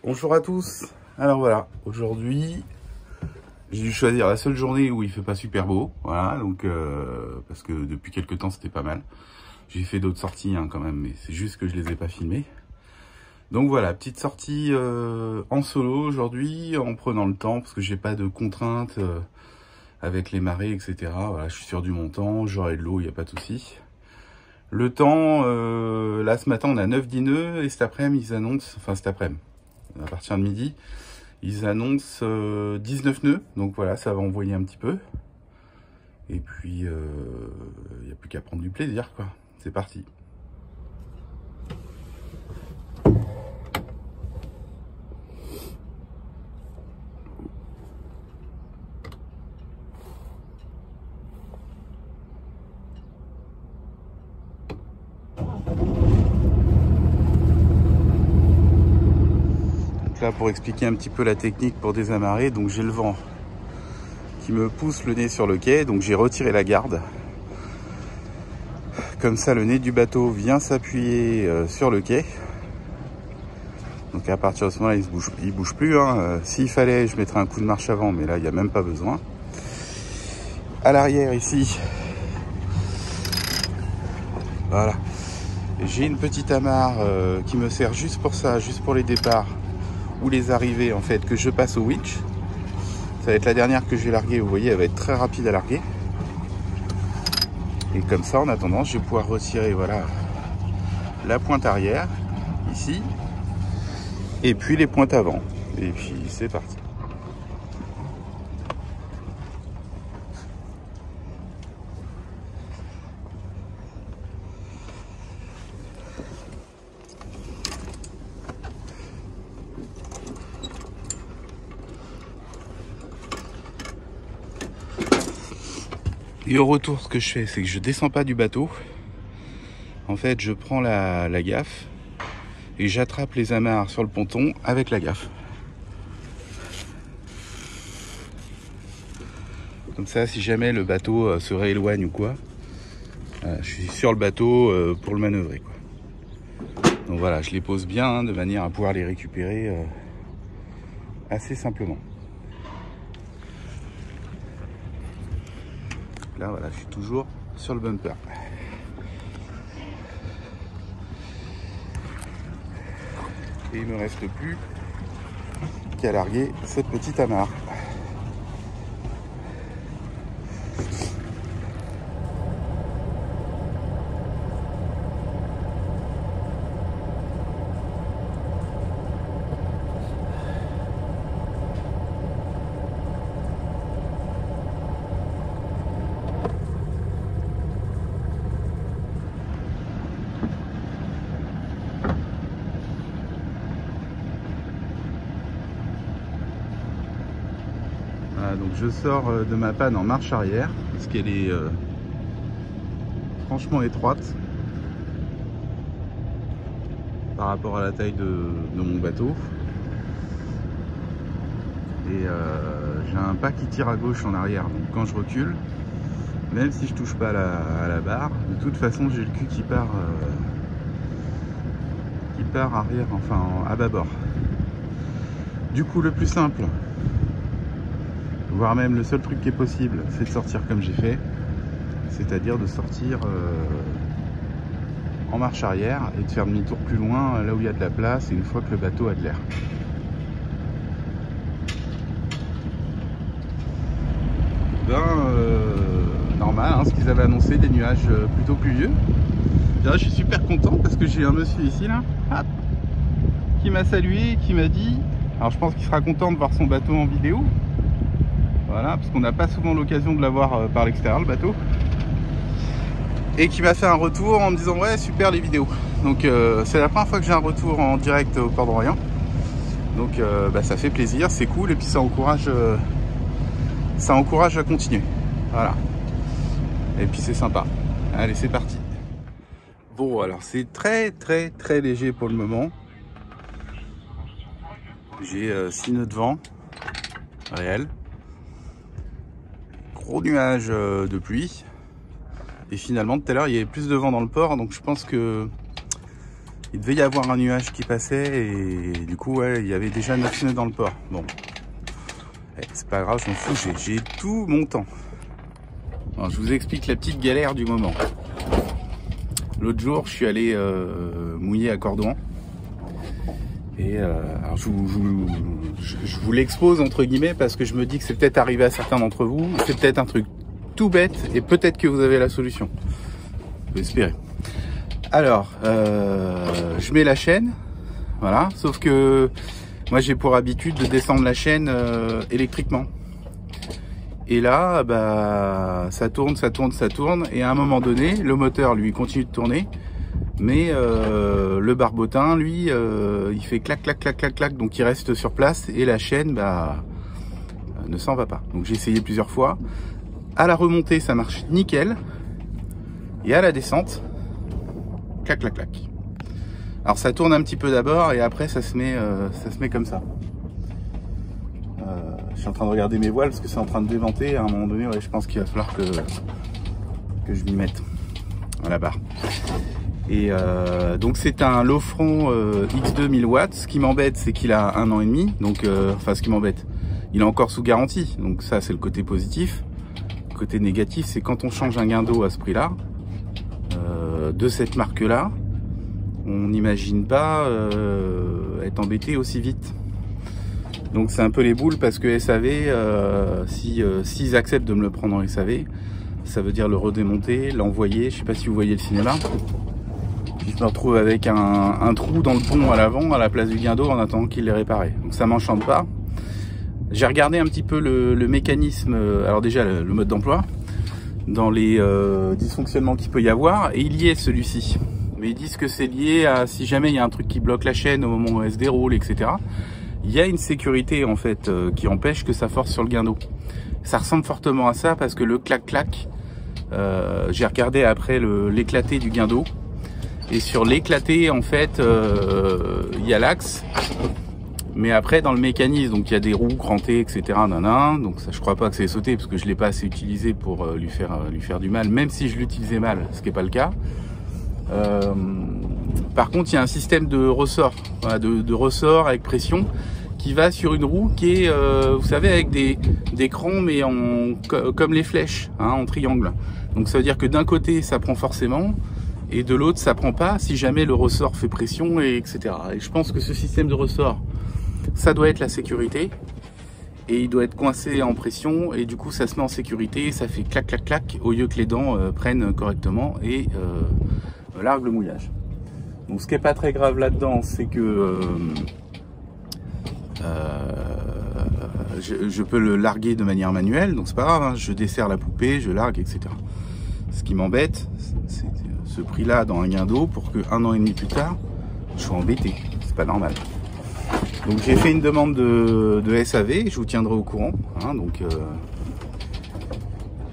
Bonjour à tous. Alors voilà, aujourd'hui j'ai dû choisir la seule journée où il fait pas super beau, voilà, donc parce que depuis quelques temps c'était pas mal. J'ai fait d'autres sorties quand même, mais c'est juste que je les ai pas filmées. Donc voilà, petite sortie en solo aujourd'hui, en prenant le temps parce que j'ai pas de contraintes avec les marées, etc. Voilà, je suis sur du montant, j'aurai de l'eau, il n'y a pas de souci. Le temps, là ce matin on a 9-10 nœuds et cet après-midi ils annoncent, enfin cet après-midi, à partir de midi, ils annoncent 19 nœuds, donc voilà, ça va envoyer un petit peu. Et puis, il n'y a plus qu'à prendre du plaisir, quoi. C'est parti. Là, pour expliquer un petit peu la technique pour désamarrer, donc j'ai le vent qui me pousse le nez sur le quai, donc j'ai retiré la garde. Comme ça, le nez du bateau vient s'appuyer sur le quai. Donc à partir de ce moment-là, il bouge plus. S'il fallait, je mettrais un coup de marche avant, mais là, il n'y a même pas besoin. À l'arrière, ici, voilà, j'ai une petite amarre qui me sert juste pour ça, juste pour les départs ou les arrivées, en fait, que je passe au winch. Ça va être la dernière que je vais larguer. Vous voyez, elle va être très rapide à larguer. Et comme ça, en attendant, je vais pouvoir retirer, voilà, la pointe arrière, ici, et puis les pointes avant. Et puis, c'est parti. Et au retour, ce que je fais, c'est que je descends pas du bateau. En fait, je prends la gaffe et j'attrape les amarres sur le ponton avec la gaffe. Comme ça, si jamais le bateau se rééloigne ou quoi, je suis sur le bateau pour le manœuvrer, quoi. Donc voilà, je les pose bien de manière à pouvoir les récupérer assez simplement. Là, voilà, je suis toujours sur le bumper. Et il ne me reste plus qu'à larguer cette petite amarre. Voilà, donc je sors de ma panne en marche arrière parce qu'elle est franchement étroite par rapport à la taille de mon bateau. Et j'ai un pas qui tire à gauche en arrière, donc quand je recule, même si je touche pas à la barre, de toute façon j'ai le cul qui part arrière, enfin à bâbord. Du coup, le plus simple, voire même le seul truc qui est possible, c'est de sortir comme j'ai fait, c'est-à-dire de sortir en marche arrière et de faire demi-tour plus loin, là où il y a de la place, et une fois que le bateau a de l'air. Normal, ce qu'ils avaient annoncé, des nuages plutôt pluvieux. Là, je suis super content parce que j'ai un monsieur ici là, hop, qui m'a salué, qui m'a dit, alors je pense qu'il sera content de voir son bateau en vidéo, voilà, parce qu'on n'a pas souvent l'occasion de l'avoir par l'extérieur, le bateau, et qui m'a fait un retour en me disant ouais, super les vidéos. Donc c'est la première fois que j'ai un retour en direct au Port d'Orient, donc ça fait plaisir, c'est cool, et puis ça encourage à continuer, voilà, et puis c'est sympa. Allez, c'est parti. Bon, alors c'est très léger pour le moment. J'ai 6 nœuds de vent réel, gros nuage de pluie, et finalement tout à l'heure il y avait plus de vent dans le port, donc je pense que il devait y avoir un nuage qui passait et du coup, ouais, il y avait déjà 9 nœuds dans le port. Bon, c'est pas grave, je m'en fous, j'ai tout mon temps. Alors, je vous explique la petite galère du moment. L'autre jour, je suis allé mouiller à Cordouan. Et alors je vous l'expose entre guillemets parce que je me dis que c'est peut-être arrivé à certains d'entre vous. C'est peut-être un truc tout bête et peut-être que vous avez la solution. Je peux espérer. Alors, je mets la chaîne. Voilà. Sauf que moi j'ai pour habitude de descendre la chaîne électriquement. Et là, bah, ça tourne. Et à un moment donné, le moteur, lui, continue de tourner. Mais le barbotin, lui, il fait clac, clac, clac, clac, clac. Donc, il reste sur place. Et la chaîne, bah, ne s'en va pas. Donc, j'ai essayé plusieurs fois. À la remontée, ça marche nickel. Et à la descente, clac, clac, clac. Alors, ça tourne un petit peu d'abord. Et après, ça se met comme ça. Je suis en train de regarder mes voiles parce que c'est en train de déventer. À un moment donné, ouais, je pense qu'il va falloir que je m'y mette à la barre. Et donc c'est un Lofron X2 1000 watts. Ce qui m'embête, c'est qu'il a 1 an et demi. Donc, enfin, ce qui m'embête, il est encore sous garantie. Donc ça, c'est le côté positif. Le côté négatif, c'est quand on change un guindeau à ce prix-là, de cette marque-là, on n'imagine pas être embêté aussi vite. Donc c'est un peu les boules parce que SAV, s'ils acceptent de me le prendre en SAV, ça veut dire le redémonter, l'envoyer. Je sais pas si vous voyez le cinéma. Puis je me retrouve avec un trou dans le pont à l'avant à la place du guindeau en attendant qu'il l'ait réparé. Donc ça m'enchante pas. J'ai regardé un petit peu le mécanisme, alors déjà le mode d'emploi, dans les dysfonctionnements qu'il peut y avoir, et il y est celui-ci. Mais ils disent que c'est lié à si jamais il y a un truc qui bloque la chaîne au moment où elle se déroule, etc. Il y a une sécurité en fait qui empêche que ça force sur le guindeau. Ça ressemble fortement à ça parce que le clac-clac, j'ai regardé après l'éclaté du guindeau. Et sur l'éclaté, en fait, il y a l'axe. Mais après, dans le mécanisme, donc il y a des roues crantées, etc. Donc ça, je crois pas que c'est sauté parce que je l'ai pas assez utilisé pour lui faire du mal, même si je l'utilisais mal, ce qui n'est pas le cas. Par contre, il y a un système de ressort, voilà, de ressort avec pression qui va sur une roue qui est, vous savez, avec des crans, mais comme les flèches, hein, en triangle. Donc ça veut dire que d'un côté, ça prend forcément, et de l'autre, ça prend pas si jamais le ressort fait pression, etc. Et je pense que ce système de ressort, ça doit être la sécurité. Et il doit être coincé en pression, et du coup, ça se met en sécurité, ça fait clac, clac, clac, au lieu que les dents prennent correctement et larguent le mouillage. Donc ce qui est pas très grave là-dedans, c'est que je peux le larguer de manière manuelle, donc c'est pas grave, hein, je desserre la poupée, je largue, etc. Ce qui m'embête, c'est ce prix-là dans un guindeau pour que 1 an et demi plus tard, je sois embêté. C'est pas normal. Donc j'ai fait une demande de SAV, je vous tiendrai au courant. Hein, donc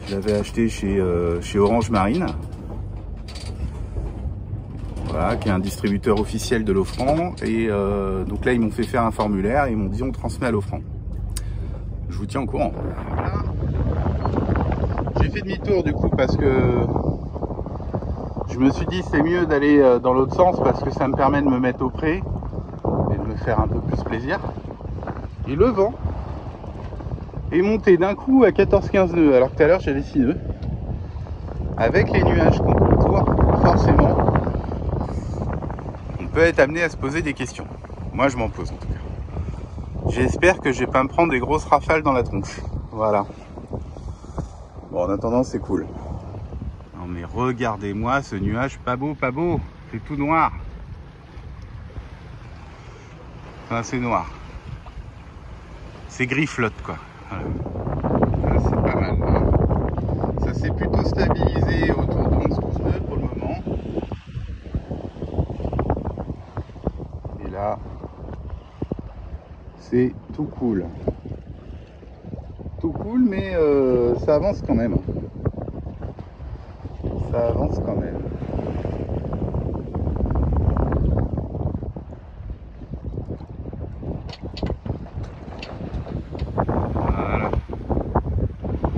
je l'avais acheté chez Orange Marine. Voilà, qui est un distributeur officiel de l'Ofran. Et donc là, ils m'ont fait faire un formulaire et ils m'ont dit on transmet à l'Ofran. Je vous tiens au courant. Voilà. J'ai fait demi-tour du coup parce que je me suis dit c'est mieux d'aller dans l'autre sens parce que ça me permet de me mettre au pré et de me faire un peu plus plaisir. Et le vent est monté d'un coup à 14-15 nœuds alors que tout à l'heure j'avais 6 nœuds. Avec les nuages qu'on entoure, forcément, on peut être amené à se poser des questions. Moi je m'en pose en tout cas. J'espère que je vais pas me prendre des grosses rafales dans la tronche. Voilà. Bon, en attendant, c'est cool. Non mais regardez-moi ce nuage, pas beau, pas beau. C'est tout noir. Enfin, c'est noir. C'est gris flotte quoi. Voilà. C'est pas mal. Hein. Ça s'est plutôt stabilisé autour de 11-12 nœuds pour le moment. Et là, c'est tout cool. Tout cool, mais ça avance quand même. Ça avance quand même. Voilà.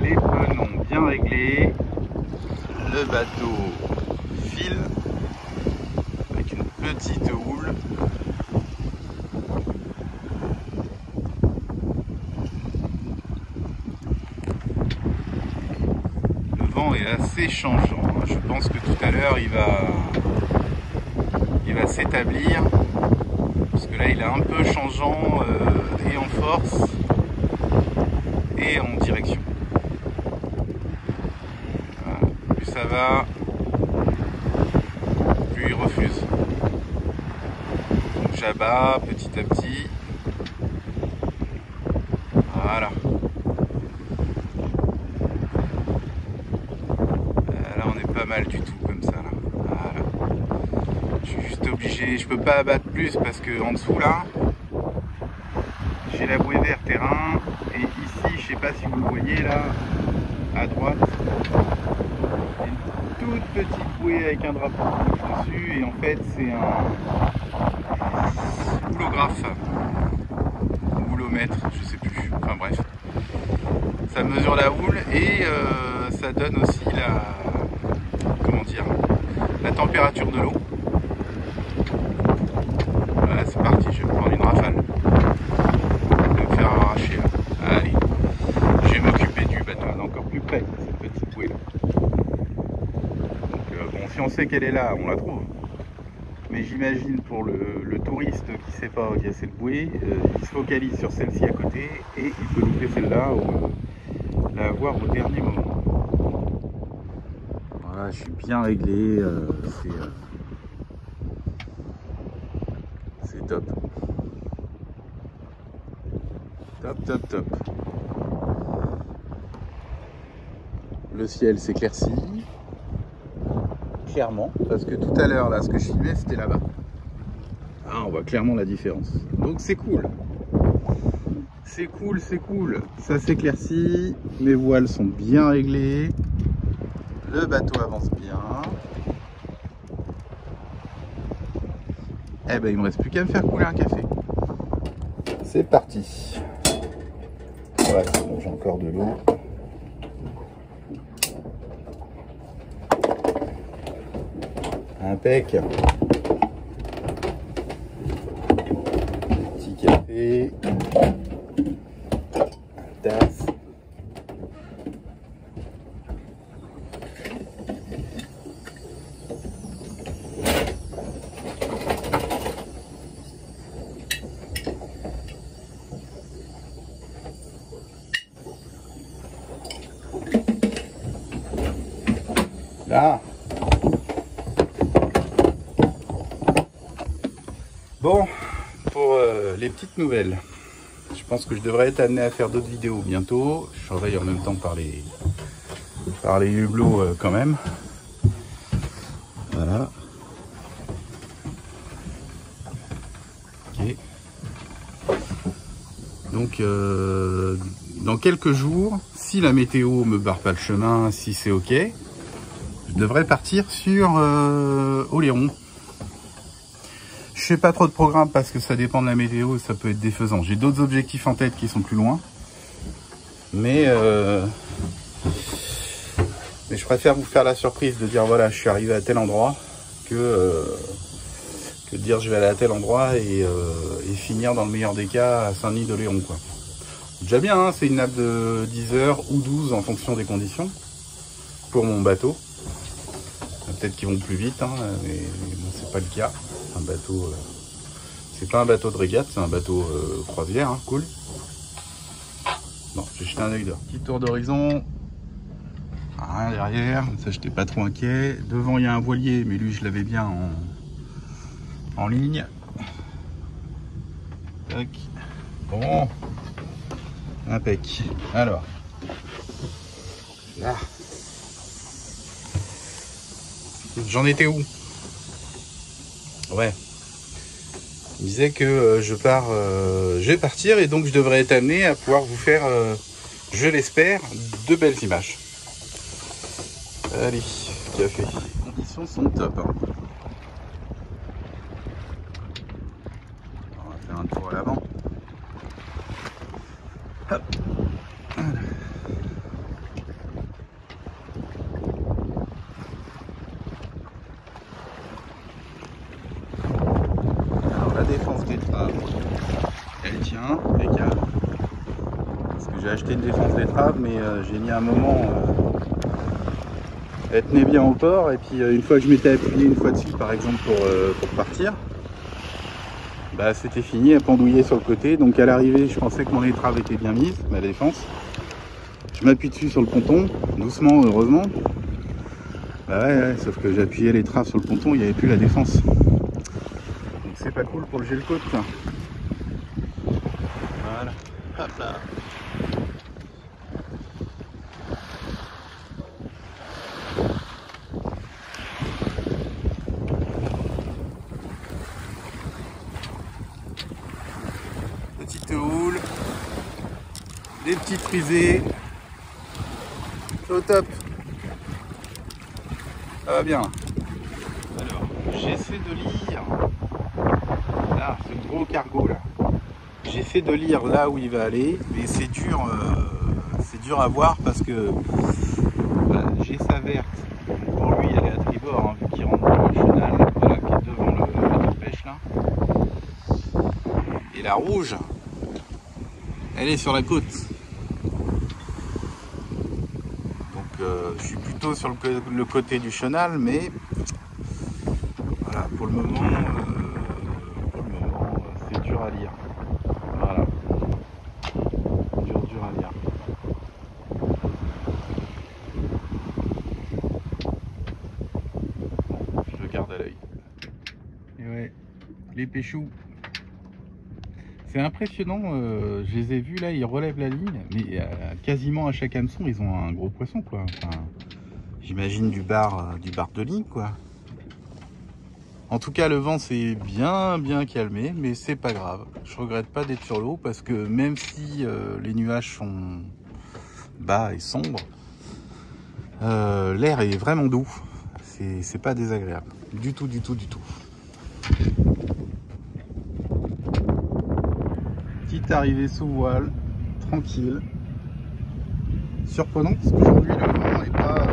Les pneus bien réglés. Le bateau file avec une petite houle. Le vent est assez changeant. Je pense que tout à l'heure il va s'établir. Parce que là il est un peu changeant et en force et en direction. Voilà. Plus ça va, plus il refuse. Donc j'abats petit à petit. Voilà. Là on est pas mal du tout comme ça là. Voilà. Je suis juste obligé, je peux pas abattre plus parce que en dessous là, j'ai la bouée vert terrain et ici, je sais pas si vous le voyez là, à droite, une toute petite bouée avec un drapeau dessus et en fait c'est un houlographe, houlomètre, je sais plus, enfin bref. Ça mesure la houle et ça donne aussi la température de l'eau. Voilà, c'est parti, je vais prendre une rafale. Je vais me faire arracher là. Allez, je vais m'occuper du bateau encore plus près, cette petite bouée là. Donc bon, si on sait qu'elle est là, on la trouve. Mais j'imagine pour le touriste qui ne sait pas où il y a cette bouée, il se focalise sur celle-ci à côté et il peut louper celle-là ou la voir au dernier moment. Voilà, je suis bien réglé, c'est top. Top, top, top. Le ciel s'éclaircit. Clairement, parce que tout à l'heure, là, ce que je filmais, c'était là-bas. Ah, on voit clairement la différence. Donc c'est cool. C'est cool, c'est cool. Ça s'éclaircit. Mes voiles sont bien réglées. Le bateau avance bien. Eh ben, il me reste plus qu'à me faire couler un café. C'est parti. Voilà, bon, j'ai encore de l'eau. Impec. Petit café. Tasse. Là. Bon, pour les petites nouvelles, je pense que je devrais être amené à faire d'autres vidéos bientôt. Je surveille en même temps par les hublots quand même. Voilà. Ok. Donc, dans quelques jours, si la météo me barre pas le chemin, si c'est ok, je devrais partir sur Oléron. Je fais pas trop de programme parce que ça dépend de la météo et ça peut être défaisant. J'ai d'autres objectifs en tête qui sont plus loin. Mais je préfère vous faire la surprise de dire voilà, je suis arrivé à tel endroit que de dire je vais aller à tel endroit et finir dans le meilleur des cas à Saint-Denis-d'Oléron, quoi. Déjà bien, hein, c'est une nappe de 10 heures ou 12 en fonction des conditions pour mon bateau. Peut-être qu'ils vont plus vite, hein, mais bon, c'est pas le cas. Un bateau, c'est pas un bateau de régate, c'est un bateau croisière, hein, cool. Bon, j'ai jeté un œil d'or. Petit tour d'horizon. Rien derrière, ça j'étais pas trop inquiet. Devant il y a un voilier, mais lui je l'avais bien en ligne. Tac. Bon. Impec. Alors. Là. J'en étais où? Ouais. Il disait que je vais partir et donc je devrais être amené à pouvoir vous faire, je l'espère, de belles images. Allez, café. Les conditions sont top. Hein. On va faire un tour à l'avant. Hop. Voilà. Hein, impeccable. Parce que j'ai acheté une défense d'étrave, mais j'ai mis un moment. Elle tenait bien au port, et puis une fois que je m'étais appuyé une fois dessus, par exemple, pour partir, bah, c'était fini, elle pendouillait sur le côté. Donc à l'arrivée, je pensais que mon étrave était bien mise, ma défense. Je m'appuie dessus sur le ponton, doucement, heureusement. Bah ouais, sauf que j'appuyais l'étrave sur le ponton, il n'y avait plus la défense. Donc c'est pas cool pour le gel côte. Voilà, hop là. Petite houle, des petites frisées, au top. Ça va bien. Alors, j'essaie de lire. Là, c'est le gros cargo là. J'essaie de lire là où il va aller, mais c'est dur à voir parce que j'ai sa verte. Pour lui, elle est à tribord, hein, vu qu'il rentre dans le chenal, voilà, qui est devant le bateau de pêche là. Et la rouge, elle est sur la côte. Donc je suis plutôt sur le côté du chenal, mais voilà, pour le moment c'est dur à lire. Voilà. Dur à lire. Je le garde à l'œil. Et ouais, les pêchous. C'est impressionnant, je les ai vus là, ils relèvent la ligne, mais quasiment à chaque hameçon, ils ont un gros poisson quoi. Enfin, j'imagine du bar de ligne quoi. En tout cas, le vent s'est bien calmé, mais c'est pas grave. Je regrette pas d'être sur l'eau parce que même si les nuages sont bas et sombres, l'air est vraiment doux. C'est pas désagréable. Du tout. Petite arrivée sous voile, tranquille. Surprenant parce qu'aujourd'hui le vent n'est pas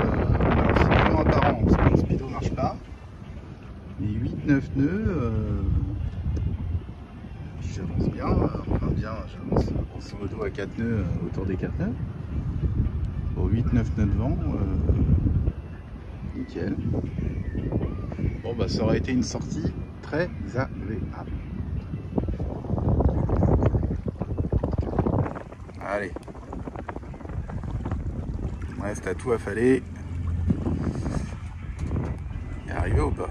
c'est vraiment apparent parce que le speedo marche pas. Mais 8-9 nœuds, j'avance bien, enfin bien, j'avance grosso modo à 4 nœuds, autour des 4 nœuds. Bon, 8-9 nœuds de vent, nickel. Bon bah ça aurait été une sortie très agréable. Allez, il me reste à tout affaler et arriver au bas.